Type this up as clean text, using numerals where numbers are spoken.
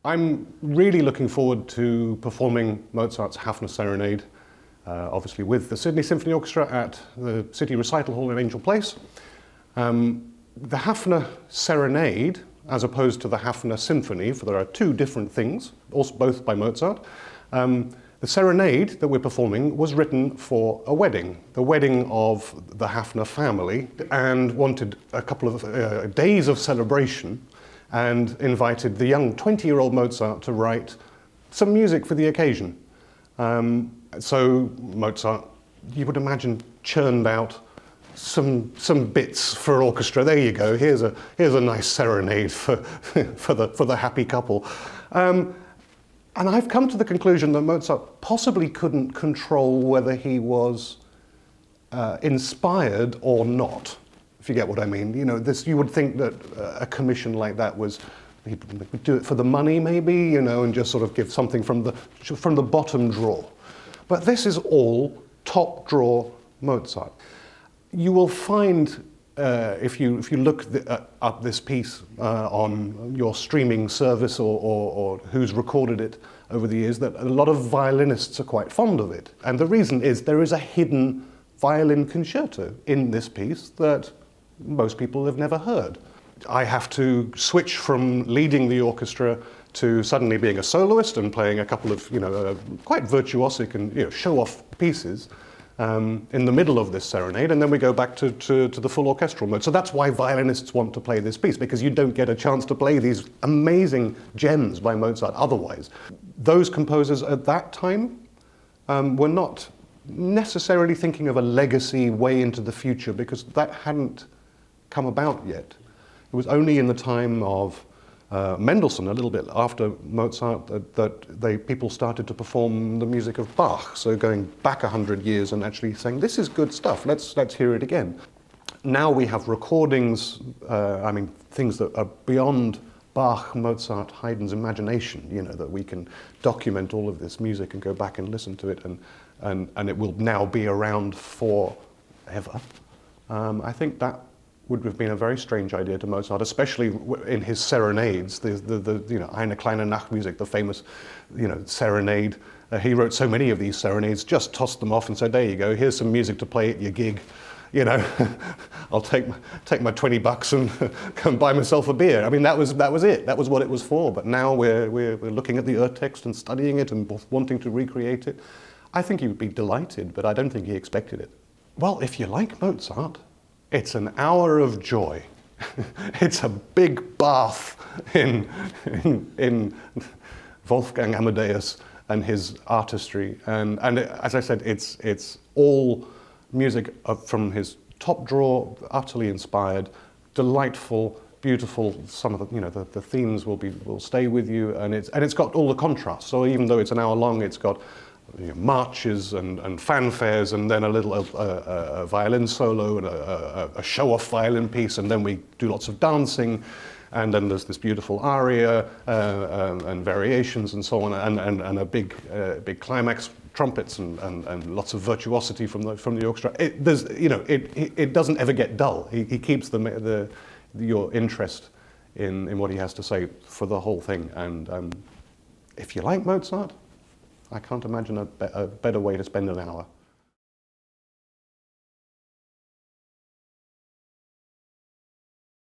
I'm really looking forward to performing Mozart's Haffner Serenade, obviously with the Sydney Symphony Orchestra at the City Recital Hall in Angel Place. The Haffner Serenade, as opposed to the Haffner Symphony, for there are two different things, also both by Mozart. The Serenade that we're performing was written for a wedding, the wedding of the Haffner family, and wanted a couple of days of celebration, and invited the young 20-year-old Mozart to write some music for the occasion. So Mozart, you would imagine, churned out some bits for orchestra. There you go. Here's a nice serenade for the happy couple. And I've come to the conclusion that Mozart possibly couldn't control whether he was inspired or not, if you get what I mean. You know, you would think that a commission like that he would do it for the money, maybe, you know, and just sort of give something from the bottom drawer. But this is all top drawer Mozart. You will find, if you look up this piece on your streaming service or who's recorded it over the years, that a lot of violinists are quite fond of it. And the reason is there is a hidden violin concerto in this piece that most people have never heard. I have to switch from leading the orchestra to suddenly being a soloist and playing a couple of, quite virtuosic and show-off pieces in the middle of this serenade, and then we go back to the full orchestral mode. So that's why violinists want to play this piece, because you don't get a chance to play these amazing gems by Mozart otherwise. Those composers at that time were not necessarily thinking of a legacy way into the future, because that hadn't come about yet. It was only in the time of Mendelssohn, a little bit after Mozart, that people started to perform the music of Bach. So going back 100 years and actually saying, this is good stuff, let's hear it again. Now we have recordings, things that are beyond Bach, Mozart, Haydn's imagination, that we can document all of this music and go back and listen to it, and it will now be around forever. I think that would have been a very strange idea to Mozart, especially in his serenades, the Eine kleine Nachtmusik, the famous, serenade. He wrote so many of these serenades, just tossed them off and said, there you go, here's some music to play at your gig. I'll take my $20 and come buy myself a beer. I mean, that was it. That was what it was for. But now we're looking at the text and studying it and wanting to recreate it. I think he would be delighted, but I don't think he expected it. Well, if you like Mozart, it's an hour of joy. It's a big bath in Wolfgang Amadeus and his artistry. And as I said, it's all music from his top drawer, utterly inspired, delightful, beautiful. Some of the themes will stay with you, and it's got all the contrasts. So even though it's an hour long, it's got marches and fanfares, and then a little a violin solo and a show-off violin piece, and then we do lots of dancing, and then there's this beautiful aria and variations and so on, and a big climax, trumpets and lots of virtuosity from the orchestra. It doesn't ever get dull. He keeps your interest in what he has to say for the whole thing, and if you like Mozart, I can't imagine a better way to spend an hour.